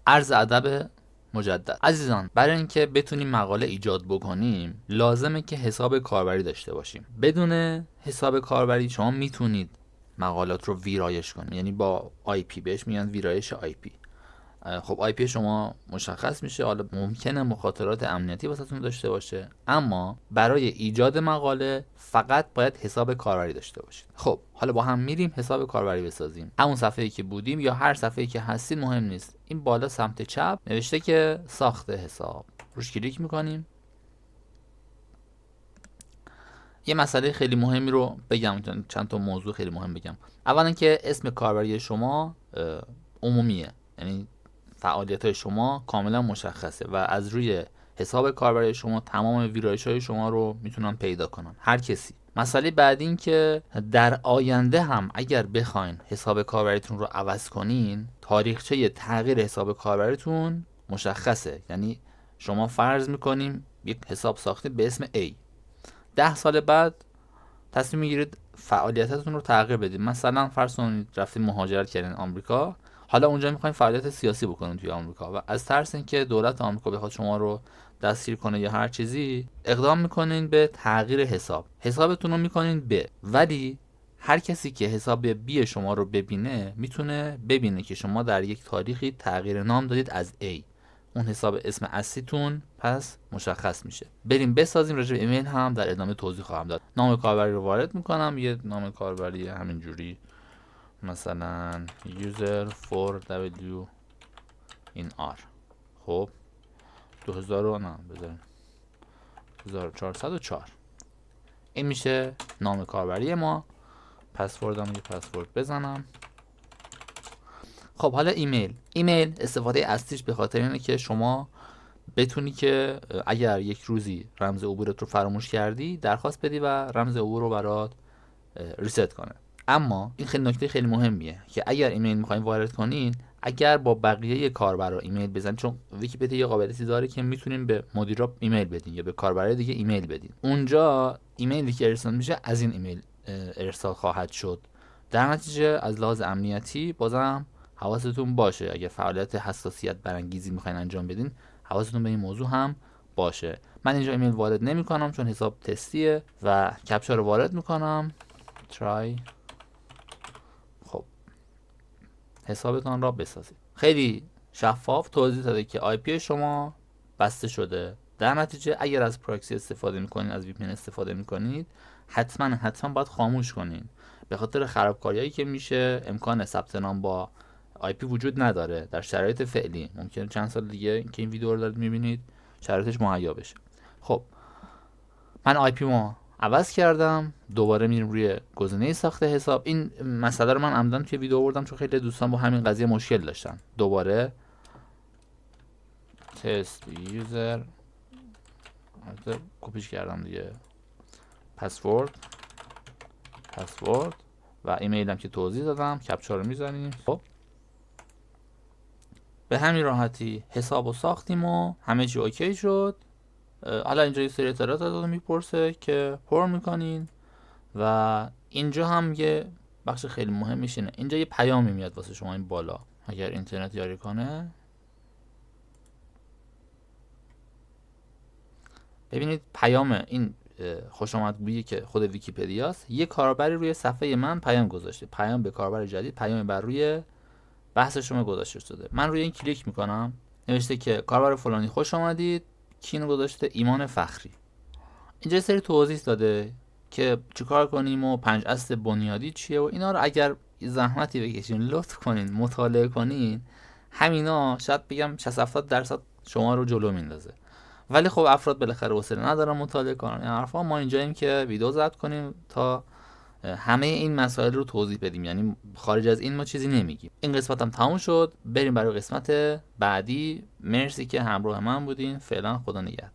عرض ادب مجدد عزیزان، برای اینکه بتونیم مقاله ایجاد بکنیم لازمه که حساب کاربری داشته باشیم. بدون حساب کاربری شما میتونید مقالات رو ویرایش کنید، یعنی با آی پی، بهش میگن ویرایش آی پی. خب آی پی شما مشخص میشه، حالا ممکنه مخاطرات امنیتی واسهتون داشته باشه، اما برای ایجاد مقاله فقط باید حساب کاربری داشته باشید. خب حالا با هم میریم حساب کاربری بسازیم. همون صفحه‌ای که بودیم یا هر صفحه‌ای که هستید مهم نیست، این بالا سمت چپ نوشته که ساخت حساب، روش کلیک میکنیم. یه مسئله خیلی مهمی رو بگم، چند تا موضوع خیلی مهم بگم. اولا که اسم کاربری شما عمومیه، یعنی فعالیت‌های شما کاملا مشخصه و از روی حساب کاربری شما تمام ویرایش‌های شما رو میتونن پیدا کنن، هر کسی. مسئله بعد این که در آینده هم اگر بخواین حساب کاربریتون رو عوض کنین، تاریخچه تغییر حساب کاربریتون مشخصه. یعنی شما فرض میکنیم یک حساب ساختید به اسم A، 10 سال بعد تصمیم میگیرید فعالیتتون رو تغییر بدید. مثلا فرض کنید رفتید مهاجرت کردین آمریکا، حالا اونجا میخواین فعالیت سیاسی بکنید توی آمریکا و از ترس اینکه دولت آمریکا بخواد شما رو دستگیر کنه یا هر چیزی، اقدام میکنین به تغییر حسابتون رو میکنین B. ولی هر کسی که حساب B شما رو ببینه میتونه ببینه که شما در یک تاریخی تغییر نام دادید از A. اون حساب اسم اصلیتون پس مشخص میشه. بریم بسازیم. راجع به ایمیل هم در ادامه توضیح خواهم داد. نام کاربری رو وارد میکنم، یه نام کاربری همینجوری، مثلا user for w in r. خب 2000 نه بذاریم 1404. این میشه نام کاربری ما. پسوردم یه پسورد بزنم. خب حالا ایمیل استفاده اصلیش به خاطر اینه که شما بتونی که اگر یک روزی رمز عبورت رو فراموش کردی درخواست بدی و رمز عبور رو برات ریست کنه. اما این خیلی نکته خیلی مهمیه که اگر ایمیل میخواین وارد کنین، اگر با بقیه کاربرا ایمیل بزنید، چون ویکی‌پدیا یه قابلیتی داره که میتونین به مدیرا ایمیل بدین یا به کاربرای دیگه ایمیل بدین، اونجا ایمیلی که ارسال میشه از این ایمیل ارسال خواهد شد. در نتیجه از لحاظ امنیتی بازم حواستون باشه، اگه فعالیت حساسیت برانگیزی میخواین انجام بدین حواستون به این موضوع هم باشه. من اینجا ایمیل وارد نمی کنم چون حساب تستیه و کپچا رو وارد میکنم try. خب حسابتان را بسازید. خیلی شفاف توضیح داده که آی پی شما بسته شده. در نتیجه اگر از پراکسی استفاده میکنید، از وی پی ان استفاده میکنید، حتما باید خاموش کنین. به خاطر خرابکاریایی که میشه امکان ثبت نام با آی پی وجود نداره در شرایط فعلی. ممکنه چند سال دیگه که این ویدیو رو دارید میبینید شرایطش مهیا بشه. خب من آی پی ما عوض کردم. دوباره میریم روی گزینه ساخت حساب. این مسئله رو من عمدن توی ویدیو آوردم چون خیلی دوستان با همین قضیه مشکل داشتن. دوباره تست یوزر کپیش کردم دیگه، پسورد و ایمیلم که توضیح دادم، کپچا رو میزنیم. خب به همین راحتی حسابو ساختیم و همه چی اوکی شد. حالا اینجا یه سری اطلاعات ازتون میپرسه که پر میکنین و اینجا هم یه بخش خیلی مهم میشینه. اینجا یه پیامی میاد واسه شما این بالا، اگر اینترنت یاری کنه. ببینید پیام این خوش آمدگویی که خود ویکی‌پدیاست. یه کاربری روی صفحه من پیام گذاشته، پیام به کاربر جدید، پیام بر روی بحث شما گذاشته شده. من روی این کلیک میکنم، نوشته که کاربر فلانی خوش آمدید، کینو گذاشته ایمان فخری. اینجا یه سری توضیح داده که چیکار کنیم و 5 اصل بنیادی چیه و اینا رو اگر زحمتی بکشین لطف کنین مطالعه کنین، همینا شاید بگم 60-70% شما رو جلو میندازه. ولی خب افراد بالاخره حوصله ندارن مطالعه کنن این حرفا. ما اینجاییم که ویدیو ضبط کنیم تا همه این مسائل رو توضیح بدیم، یعنی خارج از این ما چیزی نمیگیم. این قسمت هم تموم شد. بریم برای قسمت بعدی. مرسی که همراه من بودین. فعلا خدا نگهدار.